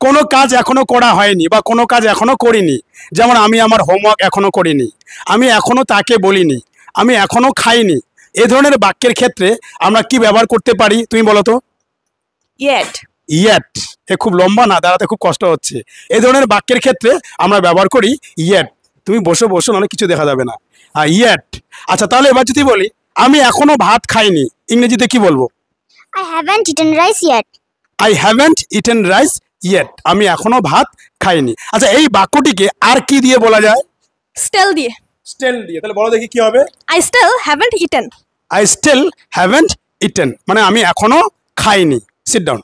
কোনো কাজ এখনো করা হয়নি বা কোনো কাজ এখনো করিনি, যেমন আমি আমার হোমওয়ার্ক এখনো করিনি, আমি এখনো তাকে বলিনি, আমি এখনো খাইনি, এ ধরনের বাক্যের ক্ষেত্রে আমরা কি ব্যবহার করতে পারি তুমি বলো তো? Yet. ইয়েট। এ খুব লম্বা না, দাঁড়াতে খুব কষ্ট হচ্ছে। এই ধরনের বাক্যের ক্ষেত্রে আমরা ব্যবহার করি ইয়েট। তুমি বসো বসো, নাহলে কিছু দেখা যাবে না। ইয়েট। আচ্ছা, তাহলে এবার যদি বলি আমি এখনো ভাত খাইনি, ইংরেজিতে কি বলবো? I haven't eaten rice yet. I haven't eaten rice yet. আমি এখনো ভাত খাইনি। আচ্ছা, এই বাক্যটিকে আর কি দিয়ে বলা যায়? Still দিয়ে। স্টিল দিয়ে। তাহলে বলো দেখি কি হবে? I still haven't eaten. I still haven't eaten, মানে আমি এখনো খাইনি। Sit down.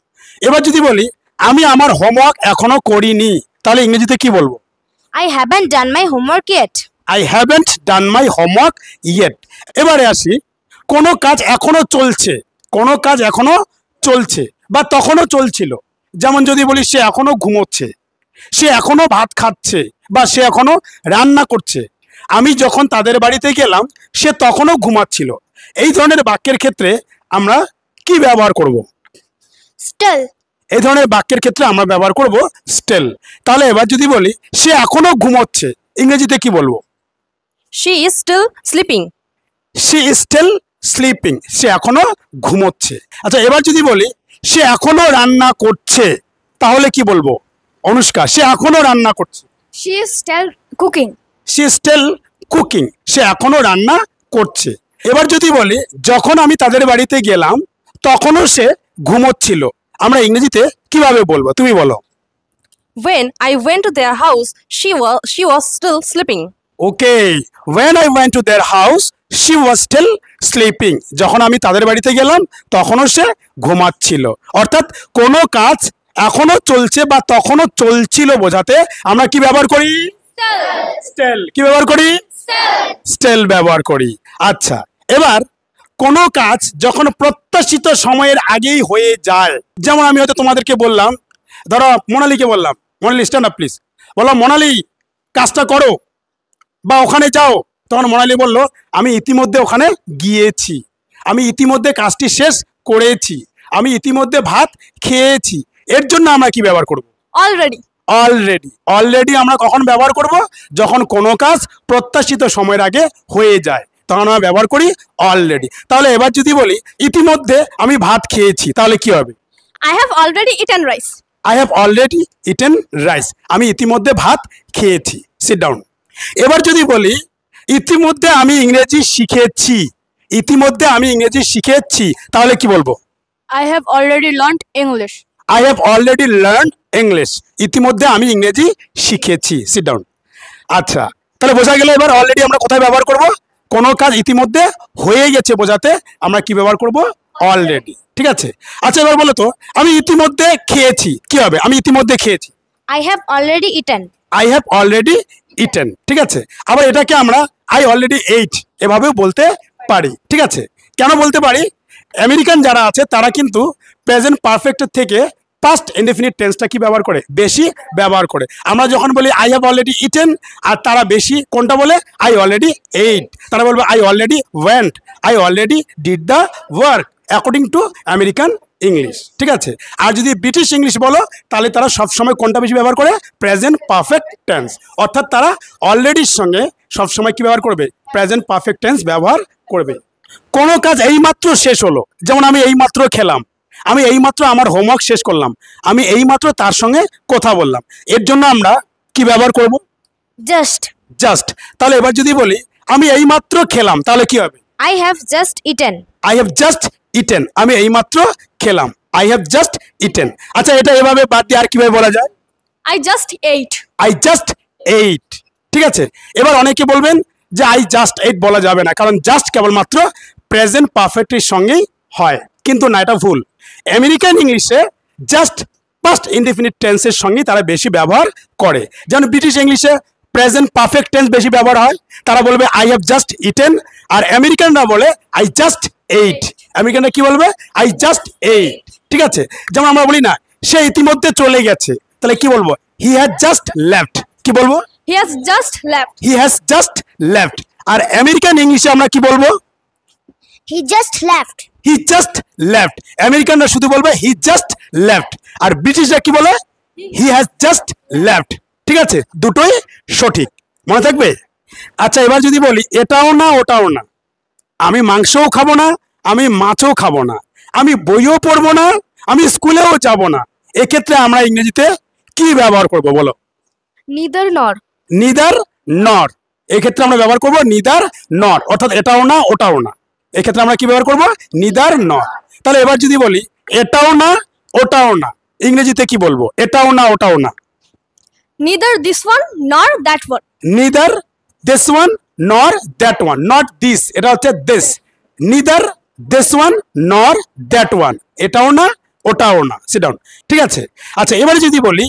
এবার যদি বলি আমি আমার হোমওয়ার্ক এখনো করিনি, তাহলে ইংরেজিতে কি বলবো? I haven't done my homework yet. I haven't done my homework yet. এবারে আসি, কোনো কাজ এখনো চলছে, কোনো কাজ এখনো চলছে বা তখনও চলছিল। যেমন যদি বলি সে এখনো ঘুমোচ্ছে, সে এখনো ভাত খাচ্ছে বা সে এখনো রান্না করছে। আমি যখন তাদের বাড়িতে গেলাম সে তখনও ঘুমাচ্ছিল। এই ধরনের বাক্যের ক্ষেত্রে আমরা কি ব্যবহার করব? Still. এই ধরনের বাক্যের ক্ষেত্রে আমরা ব্যবহার করব স্টিল। তাহলে এবার যদি বলি সে এখনো ঘুমোচ্ছে, ইংরেজিতে কি বলবো? She is still sleeping. C is still sleeping, সে এখনো ঘুমোচ্ছে। আচ্ছা, এবার যদি বলি সে এখনো রান্না করছে, তাহলে কি বলবো? অনুষ্কা, সে এখনো রান্না করছে। She is still cooking. C is still cooking, সে এখনো রান্না করছে। এবার যদি বলি যখন আমি তাদের বাড়িতে গেলাম তখনও সে ঘুমোচ্ছিল, আমরা ইংরেজিতে কিভাবে বলবো তুমি বলো? When I went to their house, she was still sleeping. Okay, when I went to their house she was still sleeping. যখন আমি তাদের বাড়িতে গেলাম তখনও সে ঘুমাচ্ছিল। অর্থাৎ কোনো কাজ এখনো চলছে বা তখনও চলছিল বোঝাতে আমরা কি ব্যবহার করি? স্টিল। কি ব্যবহার করি? স্টিল ব্যবহার করি। আচ্ছা, এবার কোনো কাজ যখন প্রত্যাশিত সময়ের আগেই হয়ে যায়, যেমন আমি হয়তো তোমাদেরকে বললাম, ধরো মোনালিকে বললাম, মোনালি স্ট্যান্ড আপ প্লিজ, বললাম মোনালি কাজটা করো বা ওখানে যাও। তখন মোনালি বলল আমি ইতিমধ্যে ওখানে গিয়েছি, আমি ইতিমধ্যে কাজটি শেষ করেছি, আমি ইতিমধ্যে ভাত খেয়েছি। এর জন্য আমরা কি ব্যবহার করব? Already. অলরেডি। অলরেডি আমরা কখন ব্যবহার করব? যখন কোনো কাজ প্রত্যাশিত সময়ের আগে হয়ে যায়, তখন আমরা ব্যবহার করি অলরেডি। তাহলে এবার যদি বলি ইতিমধ্যে আমি ভাত খেয়েছি, তাহলে কি হবে? I have already eaten rice. I have already eaten rice, আমি ইতিমধ্যে ভাত খেয়েছি। Seat down. এবার যদি বলি ইতিমধ্যে আমি ইংরেজি শিখেছি, ইতিমধ্যে আমি ইংরেজি শিখেছি, তাহলে কি বলবো? I have already learned English. I have already learned English, ইতিমধ্যে আমি ইংরেজি শিখেছি। Sit down. আচ্ছা, তাহলে বোঝা গেল এবার অলরেডি আমরা কোথায় ব্যবহার করব? কোনো কাজ ইতিমধ্যে হয়ে গেছে বোঝাতে আমরা কি ব্যবহার করব? অলরেডি। ঠিক আছে। আচ্ছা, এবার বলো তো আমি ইতিমধ্যে খেয়েছি, কি হবে? আমি ইতিমধ্যে খেয়েছি, I have already eaten. I have already eaten. ঠিক আছে। আবার এটাকে আমরা আই অলরেডি এইট এভাবেও বলতে পারি। ঠিক আছে। কেন বলতে পারি? আমেরিকান যারা আছে তারা কিন্তু প্রেজেন্ট পারফেক্টের থেকে পাস্ট ইনডেফিনিট টেন্সটা কি ব্যবহার করে? বেশি ব্যবহার করে। আমরা যখন বলি আই হ্যাভ অলরেডি ইটেন, আর তারা বেশি কোনটা বলে? I already eight. তারা বলবে I already went, I already did the work, according to American English. ঠিক আছে। আর যদি ব্রিটিশ ইংলিশ বলো তাহলে তারা সবসময় কোনটা বেশি ব্যবহার করে? Present perfect tense. অর্থাৎ তারা অলরেডির সঙ্গে সবসময় কি ব্যবহার করবে? প্রেজেন্ট পারফেক্ট টেন্স ব্যবহার করবে। কোনো কাজ এইমাত্র শেষ হলো, যেমন আমি এইমাত্র খেলাম, আমি এইমাত্র আমার হোমওয়ার্ক শেষ করলাম, আমি এইমাত্র তার সঙ্গে কথা বললাম, এর জন্য আমরা কি ব্যবহার করব? Just. জাস্ট। তাহলে এবার যদি বলি আমি এইমাত্র খেলাম, তাহলে কি হবে? I have just eaten. I have just eaten, আমি এইমাত্র খেলাম, আই হ্যাভ জাস্ট ইটেন। আচ্ছা, এটা এভাবে বাদ দিয়ে আর কিভাবে বলা যায়? I just ate. I just eight. ঠিক আছে। এবার অনেকে বলবেন যে আই জাস্ট এইট বলা যাবে না, কারণ জাস্ট কেবলমাত্র প্রেজেন্ট পারফেক্টের সঙ্গেই হয়, কিন্তু না, এটা ভুল। আমেরিকান ইংলিশে জাস্ট পাস্ট ইনডেফিনিট টেন্সের সঙ্গেই তারা বেশি ব্যবহার করে। যেমন ব্রিটিশ ইংলিশে প্রেজেন্ট পারফেক্ট টেন্স বেশি ব্যবহার হয়, তারা বলবে আই হ্যাভ জাস্ট ইটেন। আর আমেরিকানরা বলে আই জাস্ট এইট। আমেরিকানরা কি বলবে? I just eight. ঠিক আছে। যেমন আমরা বলি না সে ইতিমধ্যে চলে গেছে, তাহলে কি বলবো? He has just left. কি বলবো? He has just left. He has just left. আর আমেরিকান ইংলিশে আমরা কি বলবো? He just left. He just left. আমেরিকানরা শুধু বলবে হি জাস্ট লেফট। আর ব্রিটিশরা কি বলে? হি হ্যাজ জাস্ট লেফট। ঠিক আছে, দুটোই সঠিক, মনে থাকবে। আচ্ছা, এবার যদি বলি এটাও না ওটাও না, আমি মাংসও খাবো না, আমি মাছও খাবো না, আমি বইও পড়বো না, আমি স্কুলেও যাব না, এক্ষেত্রে আমরা ইংরেজিতে কি ব্যবহার করব বলো? Neither nor. নিদার নর। এক্ষেত্রে আমরা ব্যবহার করব নিদার নর, অর্থাৎ এটাও না ওটাও না। এক্ষেত্রে আমরা কি ব্যবহার করব? নিদার নর। তাহলে এবার যদি বলি এটাও না ওটাও না, ইংরেজিতে কি বলবো? এটাও না ওটাও না। Neither this one nor that one. Neither this one নর দ্যাট ওয়ান, নট দিস, এটা হচ্ছে দিস। নিদার দিস ওয়ান নর দ্যাট ওয়ান, এটাও না ওটাও না। Sit down. ঠিক আছে। আচ্ছা, এবারে যদি বলি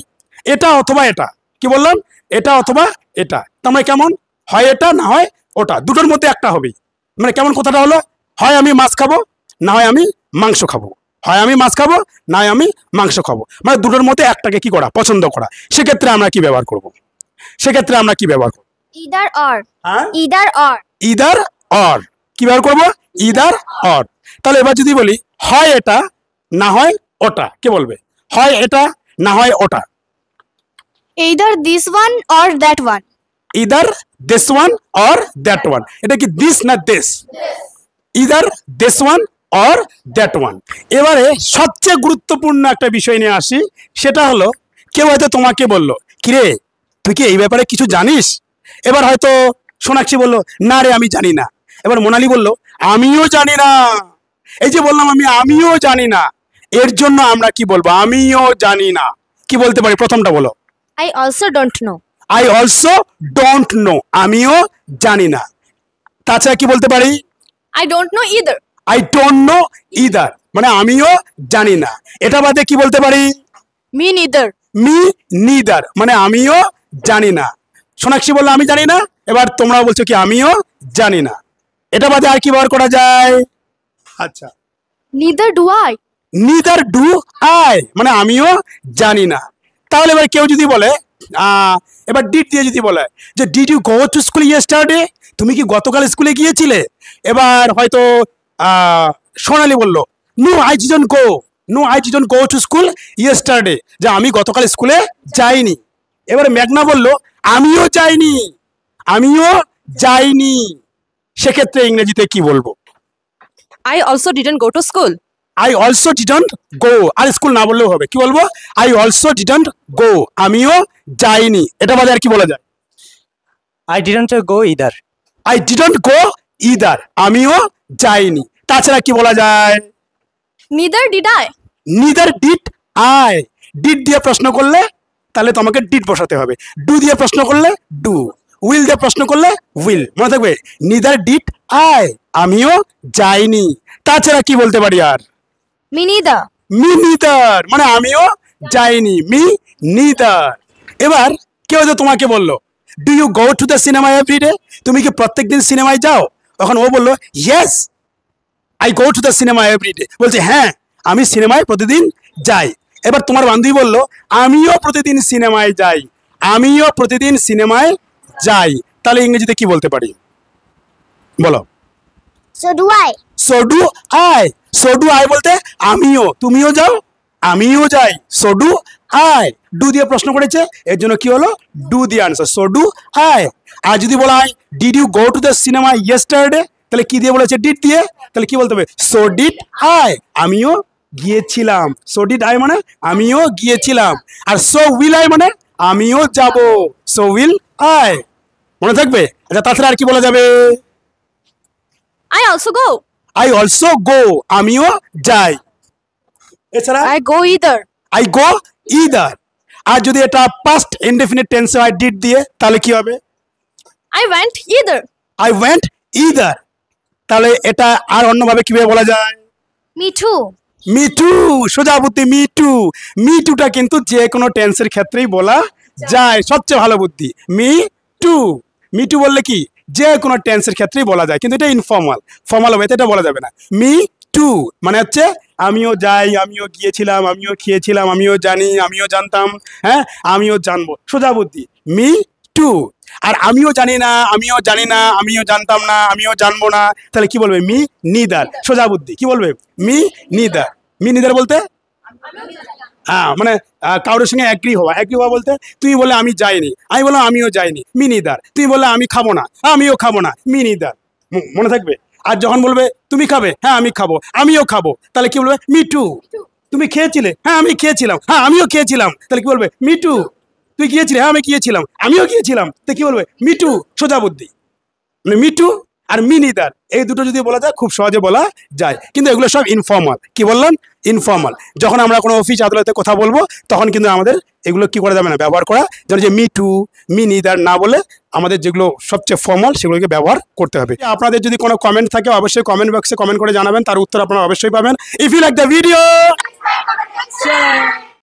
এটা অথবা এটা, কি বললাম? এটা অথবা এটা, তার মানে কেমন? হয় এটা না হয় ওটা, দুটোর মধ্যে একটা হবেই। মানে কেমন কথাটা হলো? হয় আমি মাছ খাবো না হয় আমি মাংস খাবো, হয় আমি মাছ খাবো না হয় আমি মাংস খাবো, মানে দুটোর মধ্যে একটাকে কি করা? পছন্দ করা। সেক্ষেত্রে আমরা কি ব্যবহার করব? সেক্ষেত্রে আমরা কি ব্যবহার করব? Either or. হ্যাঁ, Either or. Either or. কি ব্যবহার করবো? Either or. তাহলে এবার যদি বলি হয় এটা না হয় ওটা, কে বলবে? হয় এটা না হয় ওটা। Either this one or that one. Either this one or that one, এটা কি দিস না this? Either this one or that one. এবারে সবচেয়ে গুরুত্বপূর্ণ একটা বিষয় নিয়ে আসি, সেটা হলো কেউ হয়তো তোমাকে বললো কিরে তুই কি এই ব্যাপারে কিছু জানিস? এবার হয়তো সোনাক্ষী বললো না রে আমি জানি না। এবার মোনালি বললো আমিও জানি না। এই যে বললাম আমিও জানি না, এর জন্য আমরা কি বলবো? আমিও জানি না। কি বলতে পারি? প্রথমটা বলো। I also don't know. I also don't know, আমিও জানি না। তাছাড়া কি বলতে পারি? I don't know either. I don't know either, মানে আমিও জানি না। এটা বাদে কি বলতে পারি? Me neither. মি নিদার, মানে আমিও জানি না। সোনাক্ষী বললো আমি জানি না, এবার তোমরা বলছো কি আমিও জানি না। এটা বাদে আর কি ব্যবহার করা যায়? আচ্ছা, Neither do I. Neither do I, মানে আমিও জানি না। তাহলে এবার কেউ যদি বলে এবার ডিড দিয়ে যদি বলে যে did you go to school yesterday, তুমি কি গতকাল স্কুলে গিয়েছিলে? এবার হয়তো সোনালি বললো no I didn't go, no I didn't go to school yesterday, যে আমি গতকাল স্কুলে যাইনি। এবার মেঘনা বললো আমিও যাইনি, আমিও যাইনি। সেক্ষেত্রে ইংরেজিতে কি বলবো? I also didn't go to school. I also didn't go, আর স্কুল না বললেও হবে। কি বলবো? আই অলসো ডিডন্ট গো, আমিও যাইনি। এটা বাদে আর কি বলা যায়? I didn't go either. I didn't go either, আমিও যাইনি। তাছাড়া কি বলা যায়? Neither did I. Neither did I. Did দিয়ে প্রশ্ন করলে তাহলে তোমাকে ডিড বসাতে হবে, ডু দিয়ে প্রশ্ন করলে ডু, উইল দিয়ে প্রশ্ন করলে উইল। মনে থাকবে নিদার ডিড আই, আমিও যাইনি। তাছাড়া কি বলতে পারি আর? Me neither. মি নিদার, মানে আমিও যাইনি, মি নিদার। এবার কেউ যে তোমাকে বললো do you go to the cinema every day, তুমি কি প্রত্যেকদিন সিনেমায় যাও? তখন ও বললো yes I go to the cinema every day, বলছে হ্যাঁ আমি সিনেমায় প্রতিদিন যাই। এবার তোমার বান্ধবী বললো আমিও প্রতিদিন সিনেমায় যাই, আমিও প্রতিদিন সিনেমায় যাই। তাহলে ইংরেজিতে কি বলতে পারি বলো? So do I. So do I. So do I বলতে আমিও, তুমিও যাও আমিও যাই, সো ডু আই। ডু দিয়ে প্রশ্ন করেছে, এর জন্য কি হলো? ডু দিয়ে আনসার, সো ডু আই। আর যদি বলা হয় did you go to the cinema yesterday, তাহলে কি দিয়ে বলেছে? ডিড দিয়ে। তাহলে কি বলতে হবে? সো ডিড আই, আমিও গিয়েছিলাম। সো ডিড আই মানে আমিও গিয়েছিলাম। আর সো উইল আই মানে আমিও যাব, সো উইল আই। মনে থাকবে? আচ্ছা, তাছাড়া আর কি বলা যাবে? I also go. I also গো, আমিও যাই। এছাড়া I go either. I go either. আর যদি এটা পাস্ট ইনডেফিনিট টেন্সে হয় ডিড দিয়ে, তাহলে কি হবে? I went either. I went either. তাহলে এটা আর অন্যভাবে কিভাবে বলা যায়? Me too. মি টু, সোজা বুদ্ধি, মি টু। মি টুটা কিন্তু যে কোনো টেন্সের ক্ষেত্রেই বলা যায়, সবচেয়ে ভালো বুদ্ধি। মি টু, মি টু বললে কি যে কোনো টেন্সের ক্ষেত্রেই বলা যায়, কিন্তু এটা ইনফর্মাল। ফর্মাল হবে এটা বলা যাবে না। মি টু মানে হচ্ছে আমিও যাই, আমিও গিয়েছিলাম, আমিও খেয়েছিলাম, আমিও জানি, আমিও জানতাম, হ্যাঁ আমিও জানবো, সোজা বুদ্ধি মি টু। আর আমিও জানি না, আমিও জানি না, আমিও জানতাম না, আমিও জানবো না, তাহলে কি বলবে? মি নিদার, সোজা বুদ্ধি। কি বলবে? Me neither. মি নিদার বলতে হ্যাঁ মানে কারোর সঙ্গে অ্যাগ্রি হওয়া বলতে তুমি বলে আমি যাইনি, আমি বললাম আমিও যাইনি, মি নিদার। তুমি বললে আমি খাবো না, আমিও খাবো না, মি নিদার। মনে থাকবে। আর যখন বলবে তুমি খাবে, হ্যাঁ আমি খাবো, আমিও খাবো, তাহলে কি বলবে মি টু। তুমি খেয়েছিলে, হ্যাঁ আমি খেয়েছিলাম, হ্যাঁ আমিও খেয়েছিলাম, তাহলে কি বলবে মি টু। তুই গিয়েছিলে, হ্যাঁ আমি গিয়েছিলাম, আমিও গিয়েছিলাম, তো কি বলবে মি টু। সোজা বুদ্ধি। মানে মি টু আর মি নিদার এই দুটো যদি বলা যায় খুব সহজে বলা যায়, কিন্তু এগুলো সব ইনফর্মাল। কি বললাম? ইনফর্মাল। যখন আমরা কোনো অফিস আদালতে কথা বলবো তখন কিন্তু আমাদের এগুলো কি করা যাবে না, ব্যবহার করা যেন যে মি টু মি নিদার না বলে আমাদের যেগুলো সবচেয়ে ফর্মাল সেগুলোকে ব্যবহার করতে হবে। আপনাদের যদি কোনো কমেন্ট থাকে অবশ্যই কমেন্ট বক্সে কমেন্ট করে জানাবেন, তার উত্তর আপনারা অবশ্যই পাবেন। If you like the video